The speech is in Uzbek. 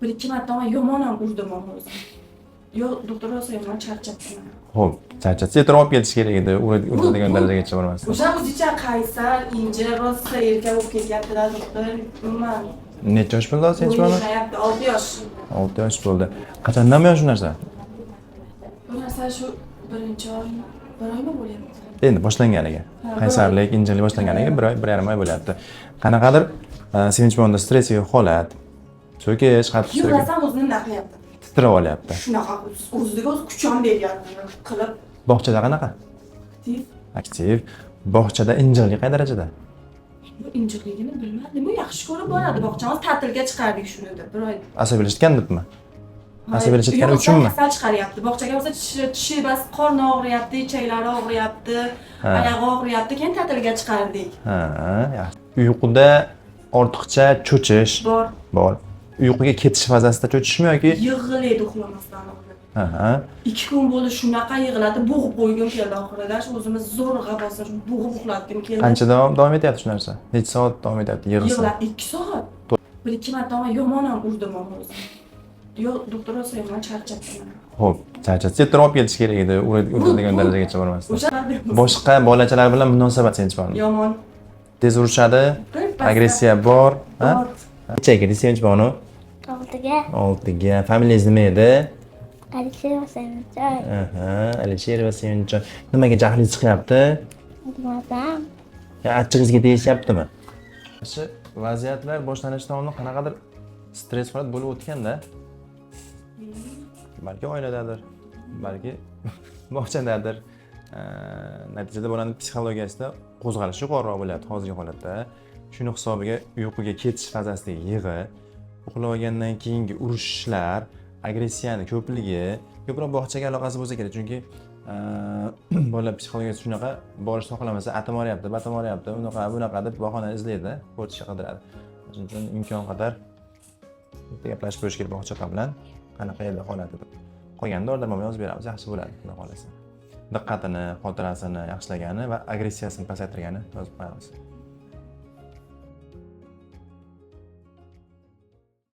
Bir-ikki marta yomon ham urdim o'zim. Yo'q, doktor rosa yomon charchatdim. Xo'p, charchatsa ertaroq olib ketish kerak edi. Uradigan darajagacha bormasdan. O'sha o'zicha qaysar, inji, rosa erkak bo'lib ketyapti-da doktor. Umuman. Necha yosh bo'ldi hozir senchi buni? 6 yosh. 6 yosh bo'ldi. Qachondan buyon shu narsa? Bu narsa shu birinchi oy, bir oymi bo'lyapti? Endi boshlanganiga. Qaysarlik, injilik boshlanganiga 1 oy, 1,5 oy bo'lyapti. Qanaqadir sevinchmonda stressiy holat, so'kish, qattiq so'kish Yig'lasam o'zini nima qilyapti? titrab olyapti. Shunaqa o'ziga o'zi kuch ham beryapti qilib. Bog'chada qanaqa? Aktiv. Aktiv. Bog'chada injiqlik qay darajada? Bu injiqligini bilmadim. U yaxshi ko'rib boradi. Bog'chamiz ta'tilga chiqardik shuni deb 1 oy. Asabiylashgandimi? Asabiylashayotgani uchunmi? Kasal chiqaryapti. Bog'chaga borsa tishi bas qorni og'riyapti, ichaklari og'riyapti, oyog'i og'riyapti, keyin ta'tilga chiqardik. Ha, yaxshi. Uyquda ortiqcha cho'chish bor. Uyquga ketish fazasida cho'chishmi yoki? Yig'laydi uxlamasdan. Ha. 2 kun bo'ldi shunaqa yig'ladi, bo'g'ib qo'ygim keldi oxirida. O'zimiz zo'rg'a bosib bo'g'ib uxlatgim keldi. Qancha davom etyapti shu narsa? Necha soat davom etyapti yig'ilsa? Yig'lab 2 soat. Bir-ikki marta yomon ham urdim o'zim. Yo'q, doktor rosa yomon charchatdim. Xo'p, charchatsa ertaroq olib ketish kerak edi. Uradigan darajagacha bormasdan. O'sha Boshqa bolachalar bilan munosabat senchi bormi? yomon. Tez urishadi, agressiya bor, ha? Bor. Nechaga kirdi Sevinch bonu? 6ga. 6ga. Familiyangiz nima edi? Alisher Hoseynjoy. Aha, Alisher va Sevinchjon. Nimaga jahlingiz chiqyapti? Bilmasam. Ya achchig'ingizga deyishyaptimi? Shu vaziyatlar boshlanishidan oldin qanaqadir stress holat bo'lib o'tganda, balki oiladadir, balki bog'chadadir. Natijada bolaning psixologiyasida qo'zg'alish yuqoriroq bo'lyapti hozirgi holatda. Shuni hisobiga uyquga ketish fazasidagi yig'i, uxlab olgandan keyingi urishishlar, agressiyani ko'pligi ko'proq bog'chaga aloqasi bo'lsa kerak, chunki bolalar psixologiyasi shunaqa, borishni xohlamasa atim oryapti, batim oryapti, bunaqa deb bahona izlaydi, ko'rishga qidiradi. Shuning uchun imkon qadar gaplashib ko'rish kerak bog'cha bilan, qanaqa edi holati deb. Qolgan dorilarni yozib beramiz, yaxshi bo'ladi, xudo xolasa. Diqqatini, xotirasini yaxshilagani va agressiyasini pasaytirgani yozib qo'yamiz.